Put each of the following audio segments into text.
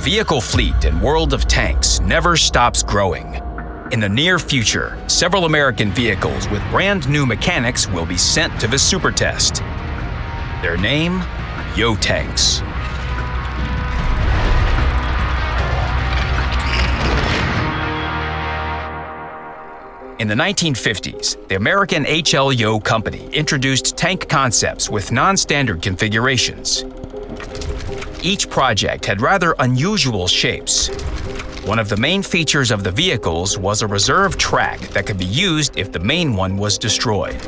vehicle fleet and world of tanks never stops growing. In the near future, several American vehicles with brand new mechanics will be sent to the super test. Their name? Yo tanks. In the 1950s, the American HL Yo company introduced tank concepts with non-standard configurations. Each project had rather unusual shapes. One of the main features of the vehicles was a reserve track that could be used if the main one was destroyed.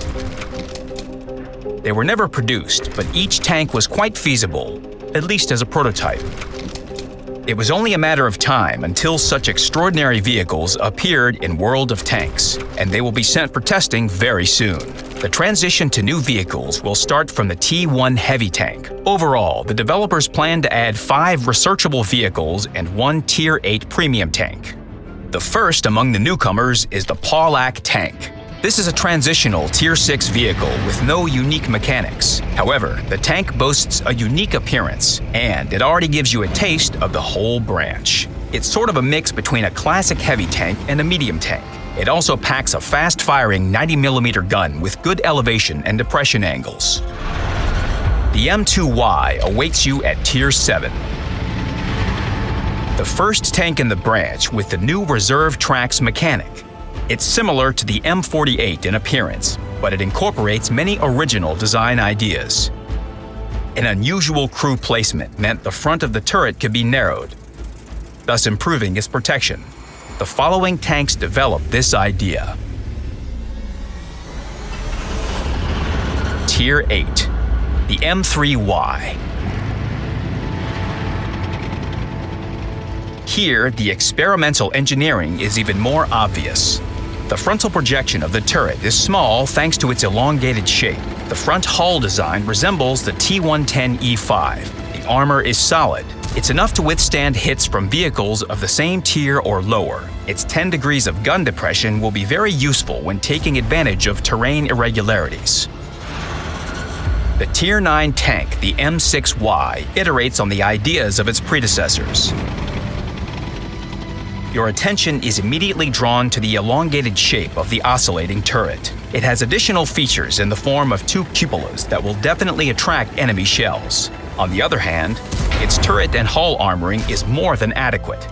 They were never produced, but each tank was quite feasible, at least as a prototype. It was only a matter of time until such extraordinary vehicles appeared in World of Tanks, and they will be sent for testing very soon. The transition to new vehicles will start from the T1 heavy tank. Overall, the developers plan to add 5 researchable vehicles and 1 Tier 8 premium tank. The first among the newcomers is the Paulack tank. This is a transitional Tier 6 vehicle with no unique mechanics. However, the tank boasts a unique appearance, and it already gives you a taste of the whole branch. It's sort of a mix between a classic heavy tank and a medium tank. It also packs a fast-firing 90mm gun with good elevation and depression angles. The M2Y awaits you at Tier 7. The first tank in the branch with the new reserve tracks mechanic. It's similar to the M48 in appearance, but it incorporates many original design ideas. An unusual crew placement meant the front of the turret could be narrowed, thus improving its protection. The following tanks developed this idea. Tier 8, the M3Y. Here, the experimental engineering is even more obvious. The frontal projection of the turret is small thanks to its elongated shape. The front hull design resembles the T110E5. The armor is solid. It's enough to withstand hits from vehicles of the same tier or lower. Its 10 degrees of gun depression will be very useful when taking advantage of terrain irregularities. The Tier 9 tank, the M6Y, iterates on the ideas of its predecessors. Your attention is immediately drawn to the elongated shape of the oscillating turret. It has additional features in the form of 2 cupolas that will definitely attract enemy shells. On the other hand, its turret and hull armoring is more than adequate.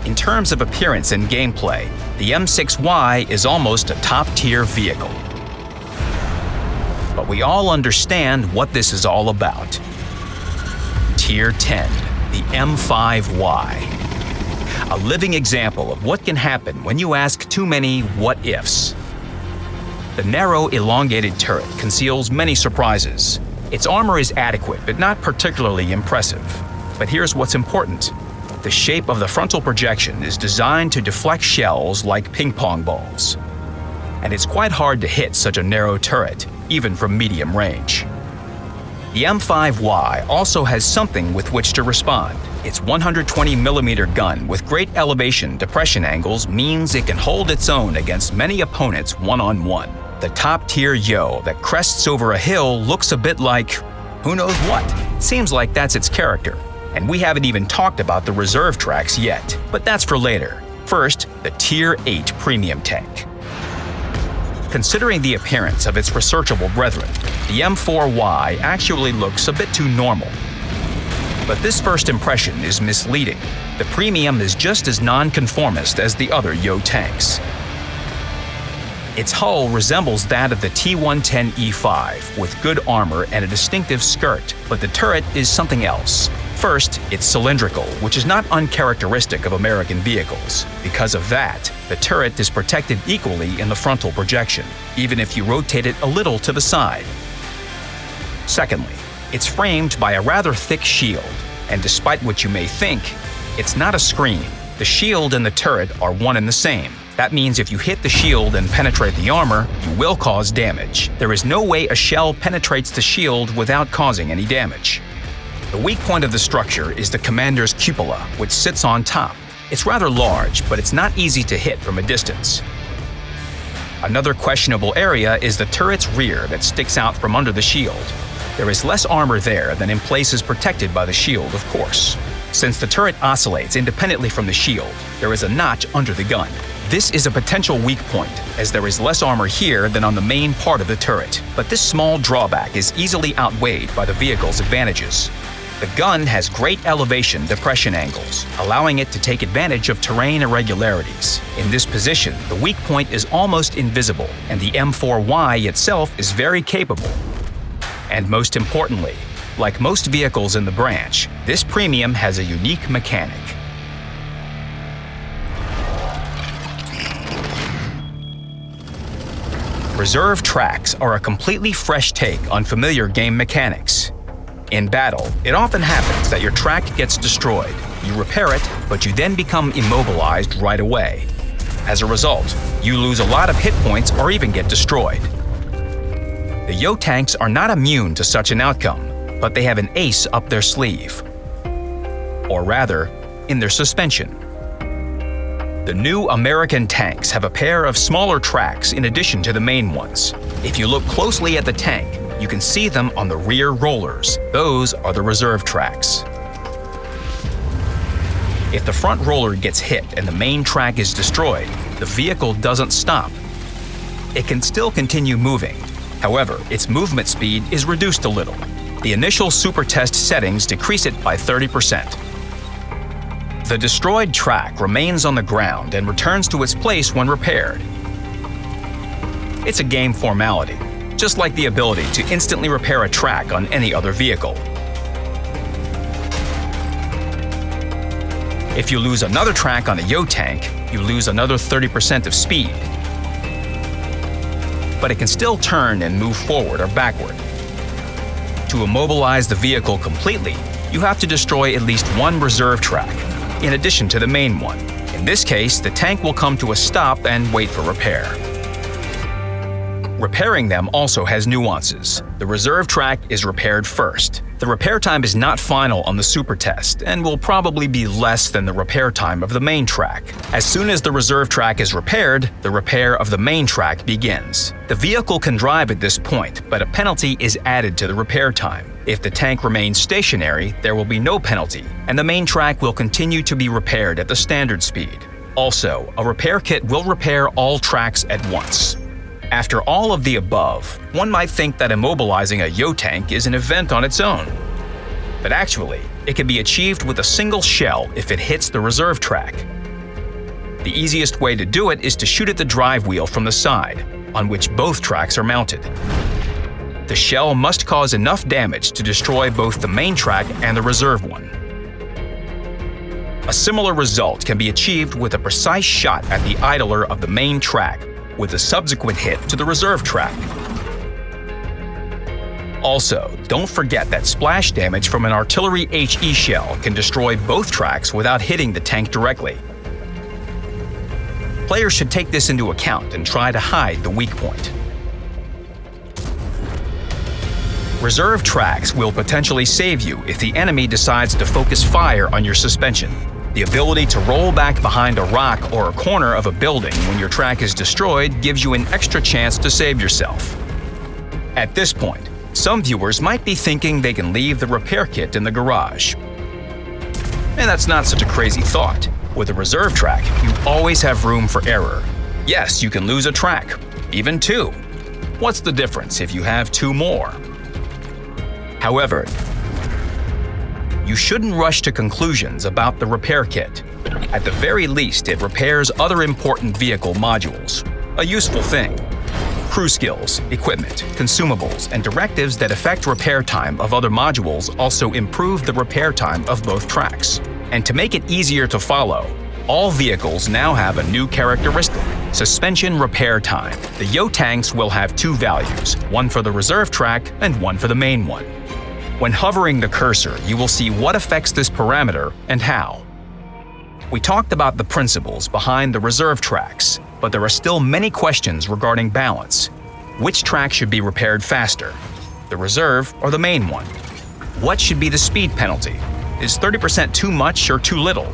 In terms of appearance and gameplay, the M6Y is almost a top-tier vehicle. But we all understand what this is all about. Tier 10, the M5Y. A living example of what can happen when you ask too many what-ifs. The narrow, elongated turret conceals many surprises. Its armor is adequate, but not particularly impressive. But here's what's important. The shape of the frontal projection is designed to deflect shells like ping-pong balls. And it's quite hard to hit such a narrow turret, even from medium range. The M5Y also has something with which to respond. Its 120mm gun with great elevation depression angles means it can hold its own against many opponents one-on-one. The top-tier Yo that crests over a hill looks a bit like who knows what. Seems like that's its character. And we haven't even talked about the reserve tracks yet, but that's for later. First, the Tier 8 premium tank. Considering the appearance of its researchable brethren, the M4Y actually looks a bit too normal. But this first impression is misleading. The premium is just as non-conformist as the other Yo tanks. Its hull resembles that of the T110E5 with good armor and a distinctive skirt, but the turret is something else. First, it's cylindrical, which is not uncharacteristic of American vehicles. Because of that, the turret is protected equally in the frontal projection, even if you rotate it a little to the side. Secondly, it's framed by a rather thick shield, and despite what you may think, it's not a screen. The shield and the turret are one and the same. That means if you hit the shield and penetrate the armor, you will cause damage. There is no way a shell penetrates the shield without causing any damage. The weak point of the structure is the commander's cupola, which sits on top. It's rather large, but it's not easy to hit from a distance. Another questionable area is the turret's rear that sticks out from under the shield. There is less armor there than in places protected by the shield, of course. Since the turret oscillates independently from the shield, there is a notch under the gun. This is a potential weak point, as there is less armor here than on the main part of the turret. But this small drawback is easily outweighed by the vehicle's advantages. The gun has great elevation depression angles, allowing it to take advantage of terrain irregularities. In this position, the weak point is almost invisible, and the M4Y itself is very capable. And most importantly, like most vehicles in the branch, this Premium has a unique mechanic. Reserve tracks are a completely fresh take on familiar game mechanics. In battle, it often happens that your track gets destroyed. You repair it, but you then become immobilized right away. As a result, you lose a lot of hit points or even get destroyed. The Yo tanks are not immune to such an outcome, but they have an ace up their sleeve. Or rather, in their suspension. The new American tanks have a pair of smaller tracks in addition to the main ones. If you look closely at the tank, you can see them on the rear rollers. Those are the reserve tracks. If the front roller gets hit and the main track is destroyed, the vehicle doesn't stop. It can still continue moving. However, its movement speed is reduced a little. The initial super test settings decrease it by 30%. The destroyed track remains on the ground and returns to its place when repaired. It's a game formality, just like the ability to instantly repair a track on any other vehicle. If you lose another track on a Yo tank, you lose another 30% of speed. But it can still turn and move forward or backward. To immobilize the vehicle completely, you have to destroy at least one reserve track, in addition to the main one. In this case, the tank will come to a stop and wait for repair. Repairing them also has nuances. The reserve track is repaired first. The repair time is not final on the super test and will probably be less than the repair time of the main track. As soon as the reserve track is repaired, the repair of the main track begins. The vehicle can drive at this point, but a penalty is added to the repair time. If the tank remains stationary, there will be no penalty, and the main track will continue to be repaired at the standard speed. Also, a repair kit will repair all tracks at once. After all of the above, one might think that immobilizing a Yo tank is an event on its own. But actually, it can be achieved with a single shell if it hits the reserve track. The easiest way to do it is to shoot at the drive wheel from the side, on which both tracks are mounted. The shell must cause enough damage to destroy both the main track and the reserve one. A similar result can be achieved with a precise shot at the idler of the main track, with a subsequent hit to the reserve track. Also, don't forget that splash damage from an artillery HE shell can destroy both tracks without hitting the tank directly. Players should take this into account and try to hide the weak point. Reserve tracks will potentially save you if the enemy decides to focus fire on your suspension. The ability to roll back behind a rock or a corner of a building when your track is destroyed gives you an extra chance to save yourself. At this point, some viewers might be thinking they can leave the repair kit in the garage. And that's not such a crazy thought. With a reserve track, you always have room for error. Yes, you can lose a track, even two. What's the difference if you have two more? However, you shouldn't rush to conclusions about the repair kit. At the very least, it repairs other important vehicle modules. A useful thing. Crew skills, equipment, consumables, and directives that affect repair time of other modules also improve the repair time of both tracks. And to make it easier to follow, all vehicles now have a new characteristic: suspension repair time. The Yo tanks will have two values, one for the reserve track and one for the main one. When hovering the cursor, you will see what affects this parameter and how. We talked about the principles behind the reserve tracks, but there are still many questions regarding balance. Which track should be repaired faster? The reserve or the main one? What should be the speed penalty? Is 30% too much or too little?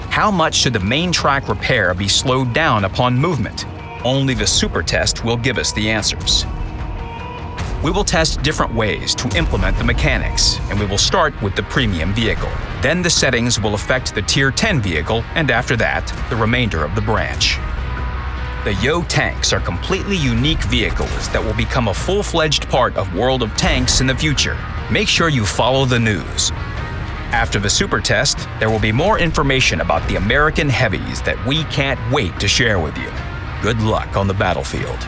How much should the main track repair be slowed down upon movement? Only the super test will give us the answers. We will test different ways to implement the mechanics, and we will start with the premium vehicle. Then the settings will affect the Tier 10 vehicle, and after that, the remainder of the branch. The Yo tanks are completely unique vehicles that will become a full-fledged part of World of Tanks in the future. Make sure you follow the news. After the super test, there will be more information about the American heavies that we can't wait to share with you. Good luck on the battlefield.